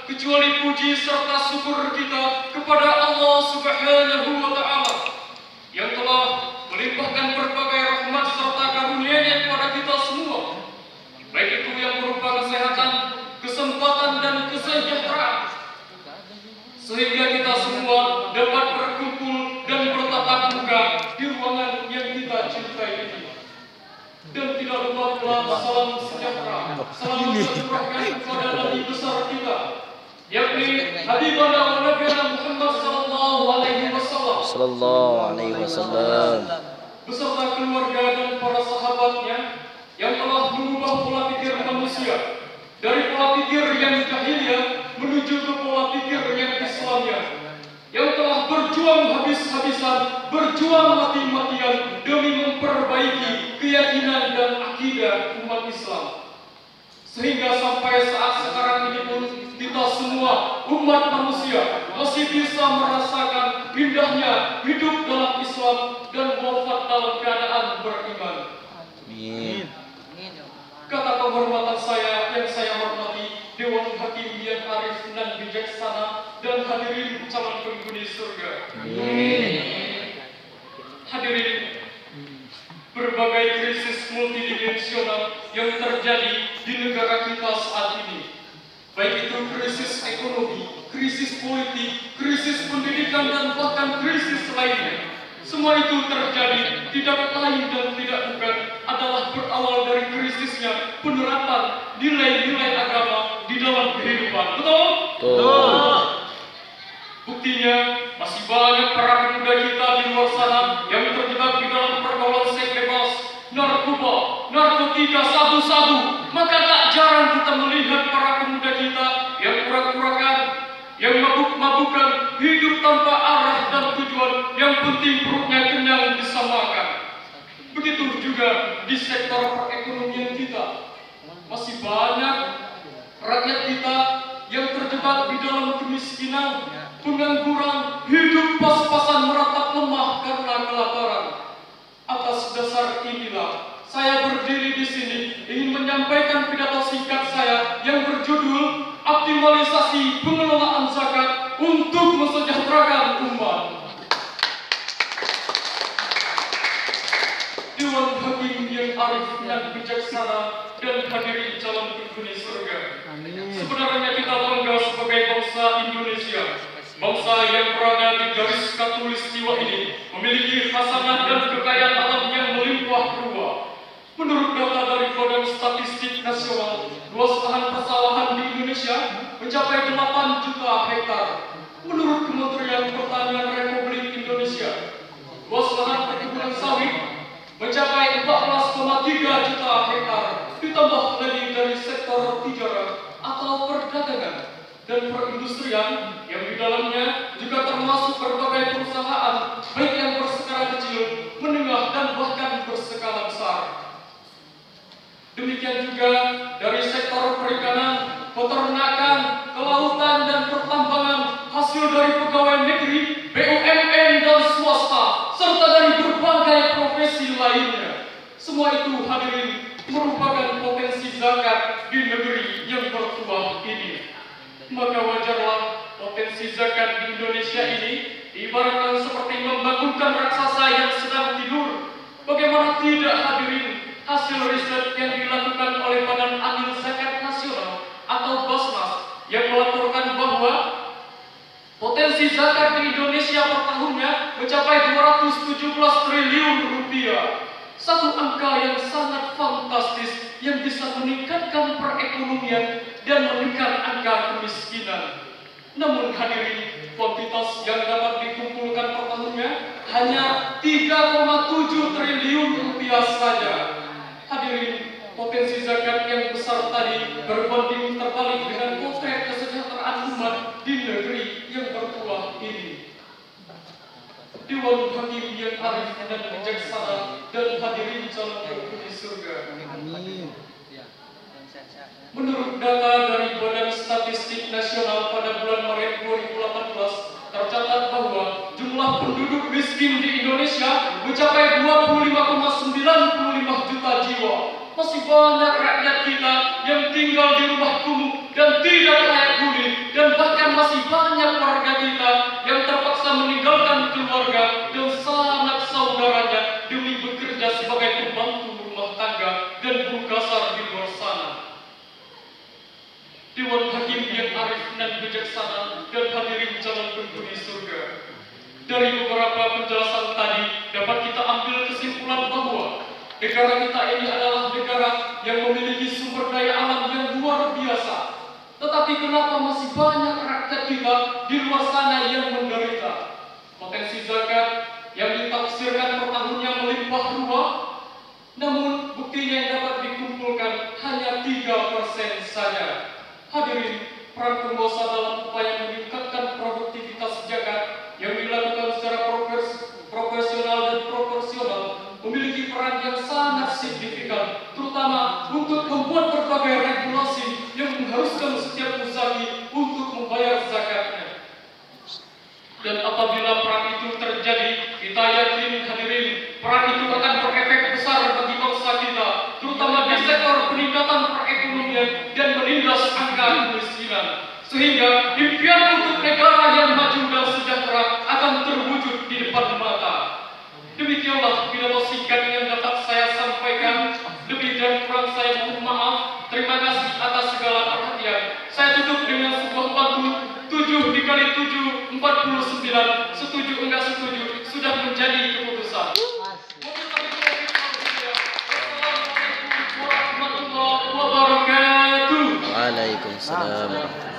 kecuali puji serta syukur kita kepada Allah Subhanahu wa Ta'ala yang telah melimpahkan berbagai rahmat serta karunia-Nya kepada kita semua, baik itu yang berupa kesehatan, kesempatan dan kesejahteraan, sehingga kita semua dapat berkumpul dan bertatap muka di ruangan yang kita cintai ini. Dan tidak lupa pula salam sejahtera selalu tercurahkan kepada Nabi besar kita, yakni Habibana wa Nabiyana Muhammad sallallahu alaihi wasallam beserta keluarga dan para sahabatnya yang telah mengubah pola pikir manusia dari pola pikir yang jahiliyah menuju ke pola pikir yang Islamiyah, yang telah berjuang habis-habisan, berjuang mati-matian demi memperbaiki keyakinan dan akidah umat Islam. Sehingga sampai saat sekarang ini pun kita semua umat manusia masih bisa merasakan indahnya hidup dalam Islam dan wafat dalam keadaan beriman. Amin. Kata penghormatan saya yang saya hormati Dewan Hakim yang arif dan bijaksana dan hadirin calon penghuni surga. Hadirin, berbagai krisis multidimensional yang terjadi di negara kita saat ini, baik itu krisis ekonomi, krisis politik, krisis pendidikan dan bahkan krisis lainnya, semua itu terjadi tidak lain dan tidak bukan adalah berawal dari krisisnya penerapan nilai-nilai agama di dalam kehidupan. Betul? Betul. Buktinya masih banyak para pemuda kita di luar sana yang terjebak di dalam pergaulan seks bebas, narkoba, narkotika, sabu-sabu. Maka tak jarang kita melihat para pemuda kita yang urak-urakan, yang mabuk-mabukan, hidup tanpa arah dan tujuan, yang penting perutnya kenyang bisa makan. Begitu juga di sektor perekonomian kita. Masih banyak rakyat kita yang terjebak di dalam kemiskinan, pengangguran, hidup pas-pasan meratap lemah karena kelaparan. Atas dasar inilah saya berdiri di sini ingin menyampaikan pidato singkat saya yang berjudul Optimalisasi Pengelolaan Zakat untuk Mensejahterakan Umat. Dewan Hakim yang arif dan bijaksana dan hadirin calon penghuni surga. Sebenarnya kita bangga sebagai bangsa Indonesia, bangsa yang berada di garis khatulistiwa ini, memiliki khasanah dan kekayaan alam yang melimpah ruah. Menurut data dari Badan Statistik Nasional, luas lahan persawahan di Indonesia mencapai 8 juta hektar. Menurut Kementerian Pertanian Republik Indonesia, luas lahan perkebunan sawit mencapai 14,3 juta hektar, ditambah lagi dari sektor tijarah atau perdagangan dan perindustrian yang di dalamnya juga termasuk berbagai perusahaan, baik yang berskala kecil, menengah dan bahkan berskala besar. Demikian juga dari sektor perikanan, peternakan, kelautan dan pertambangan, hasil dari pegawai negeri, BUMN dan swasta, serta dari berbagai profesi lainnya. Semua itu hadirin merupakan potensi zakat di negeri yang bertuah ini. Maka wajarlah potensi zakat di Indonesia ini diibaratkan seperti membangunkan raksasa yang sedang tidur. Bagaimana tidak hadirin, hasil riset yang dilakukan oleh Badan Amil Zakat Nasional atau Basnas yang melaporkan bahwa potensi zakat di Indonesia per tahunnya mencapai 217 triliun rupiah. Satu angka yang sangat fantastis yang bisa meningkatkan perekonomian dan menekan angka kemiskinan. Namun hadirin, kuantitas yang dapat dikumpulkan per tahunnya hanya 3,7 triliun rupiah saja. Hadirin, potensi zakat yang besar tadi berbanding terbalik dengan potret kesejahteraan umat di negeri yang bertuah ini. Dewan Hakim yang arif dan bijaksana dan hadirin calon penghuni surga. Amin. Menurut data dari Badan Statistik Nasional pada bulan Maret 2018, tercatat bahwa jumlah penduduk miskin di Indonesia mencapai 25,95 juta jiwa. Masih banyak rakyat kita yang tinggal di rumah kumuh dan tidak layak huni dan masih banyak warga kita yang terpaksa meninggalkan keluarga dan sanak saudaranya demi bekerja sebagai pembantu rumah tangga dan buruh kasar di luar sana. Dewan Hakim yang arif dan bijaksana dan hadirin calon penghuni surga. Dari beberapa penjelasan tadi dapat kita ambil kesimpulan bahwa negara kita ini adalah negara yang memiliki sumber daya alam yang luar biasa. Tetapi kenapa masih banyak rakyat kita di luar sana yang menderita? Potensi zakat yang ditafsirkan per tahunnya melimpah ruah, namun buktinya yang dapat dikumpulkan hanya 3% saja. Hadirin, peran penguasa dalam upaya meningkatkan produktivitas zakat yang dilakukan secara profesional dan proporsional memiliki peran yang sangat signifikan, terutama untuk membuat berbagai regulasi yang mengharuskan setiap usahi untuk membayar zakatnya. Dan apabila peran itu terjadi, kita yakin hadirin, peran itu akan berefek besar bagi bangsa kita, terutama di sektor peningkatan perekonomian dan menindas angka kemiskinan. Sehingga impian untuk negara yang maju dan sejahtera akan terwujud di depan mata. Demikianlah pidato singkat yang dapat saya sampaikan. Lebih dan kurang saya mohon maaf. Terima kasih atas segala perhatian. Saya tutup dengan sebuah pantun 7 dikali 7 49. Setuju enggak setuju sudah menjadi keputusan. Wassalamualaikum warahmatullahi wabarakatuh. Waalaikumsalam warahmatullahi wabarakatuh.